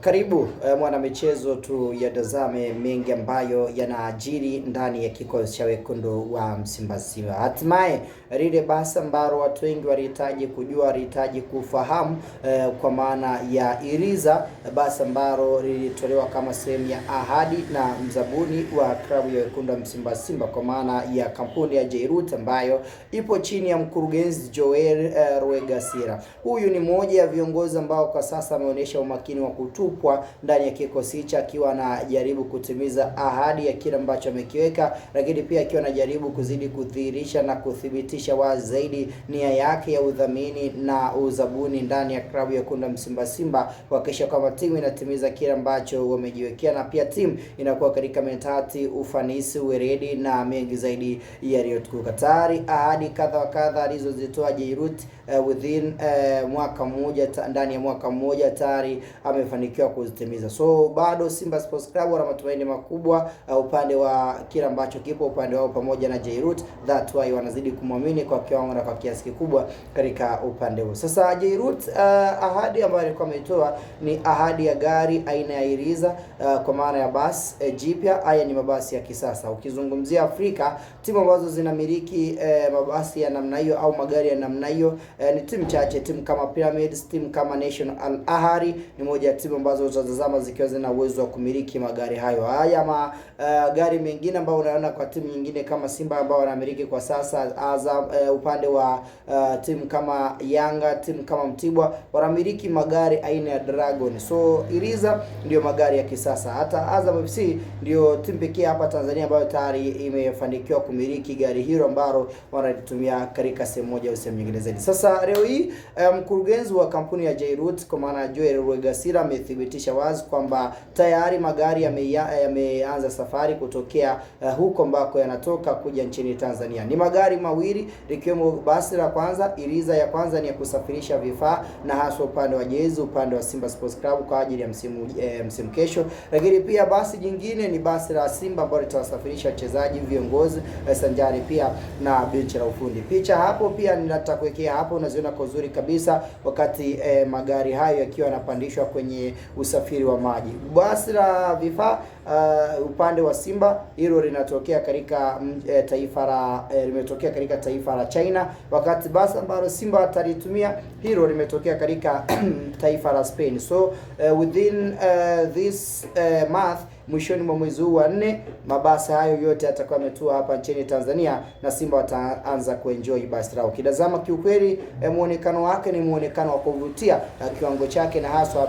Karibu mwana michezo tu yatazame mengi ambayo yanaajiri ndani ya kikosi cha wekundu wa Msimbazi. Hatimaye lile basi ambalo watu wengi walihitaji kujua, walihitaji kufahamu kwa maana ya Iriza, basi ambalo lilitolewa kama sehemu ya ahadi na mzabuni wa klabu ya wekundu wa Msimbazi kwa maana ya kampuni ya Jairut ambayo ipo chini ya mkurugenzi Joel Rwegasira. Huyu ni mmoja ya viongozi ambao kwa sasa ameonyesha umakini wa kutupwa ndani ya kikosi hicho, akiwa anajaribu kutimiza ahadi ya kile ambacho amekiweka, lakini pia akiwa anajaribu kuzidi kudhihirisha na kuthibitisha wazi zaidi nia yake ya udhamini na uzabuni ndani ya klabu ya wekundu wa Msimbazi kuhakikisha kwamba timu inatimiza kile ambacho wamejiwekea, na pia timu inakuwa katika mentati, ufanisi, uweredi na mengi zaidi yaliyotukuka. Tayari ahadi kadha wa kadha alizozitoa Jairut within mwaka mmoja, ndani ya mwaka mmoja tayari amefanikiwa kuzitimiza. So bado Simba Sports Club wana matumaini makubwa upande wa kila ambacho kipo upande wao pamoja na Jairut. That why wanazidi kumwamini kwa kiwango na kwa kiasi kikubwa katika upande huo. Sasa Jairut ahadi ambayo alikuwa ametoa ni ahadi ya gari aina ya Iriza, kwa maana ya basi jipya. Haya ni mabasi ya kisasa. Ukizungumzia Afrika, timu ambazo zinamiliki mabasi ya namna hiyo au magari ya namna hiyo ni timu chache. Timu kama Pyramids, timu kama National Al Ahly ni moja ya timu ambazo utazama zikiwa zina uwezo wa kumiliki magari hayo. Haya gari mengine ambao unaona kwa timu nyingine kama Simba ambao wanamiliki kwa sasa, Azam, upande wa timu kama Yanga, timu kama Mtibwa wanamiliki magari aina ya Dragon. So Iriza ndio magari ya kisasa. Hata Azam FC ndio timu pekee hapa Tanzania ambayo tayari imefanikiwa kumiliki gari hilo ambalo wanalitumia katika sehemu moja au sehemu nyingine zaidi. Sasa leo hii mkurugenzi wa kampuni ya Jairut kwa maana Joel Rwegasira amethibitisha wazi kwamba tayari magari yameanza safari kutokea huko ambako yanatoka kuja nchini Tanzania. Ni magari mawili, likiwemo basi la kwanza Iriza ya kwanza ni ya kusafirisha vifaa na hasa upande wa jezi, upande wa Simba Sports Club kwa ajili ya msimu kesho. Lakini pia basi jingine ni basi la Simba ambalo litawasafirisha wachezaji, viongozi sanjari pia na benchi la ufundi. Picha hapo pia nitakuwekea hapo, unaziona kwa uzuri kabisa wakati magari hayo yakiwa yanapandishwa kwenye usafiri wa maji. Basi la vifaa upande wa Simba hilo linatokea katika limetokea katika taifa la China, wakati basi ambalo Simba atalitumia hilo limetokea katika taifa la Spain. So within this month, mwishoni mwa mwezi huu wa 4, mabasi hayo yote yatakuwa yametua hapa nchini Tanzania na Simba wataanza kuenjoy basi lao. Kidazama kiukweli muonekano wake ni muonekano wa kuvutia, kiwango chake na haswa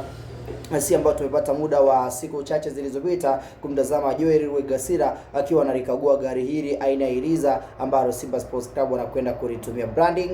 si ambao tumepata muda wa siku chache zilizopita kumtazama Joel Rwegasira akiwa analikagua gari hili aina ya Iriza ambalo Simba Sports Club wanakwenda kulitumia. Branding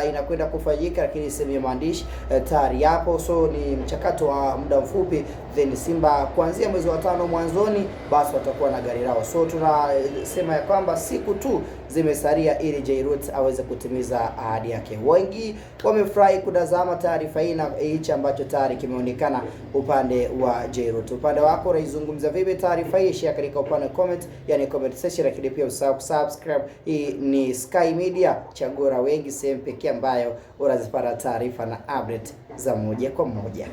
inakwenda kufanyika, lakini sehemu ya maandishi tayari yapo. So ni mchakato wa muda mfupi, then Simba kuanzia mwezi wa 5 mwanzoni basi watakuwa na gari lao. So tunasema ya kwamba siku tu zimesalia ili Jairut aweze kutimiza ahadi yake. Wengi wamefurahi kutazama taarifa hii na hichi ambacho tayari kimeonekana upande wa Jairut. Upande wako unaizungumza vipi taarifa hii? Share katika upande comment, yani comment section, lakini pia usahau subscribe. Hii ni Sky Media, chaguo la wengi, sehemu pekee ambayo unazipata taarifa na update za moja kwa moja.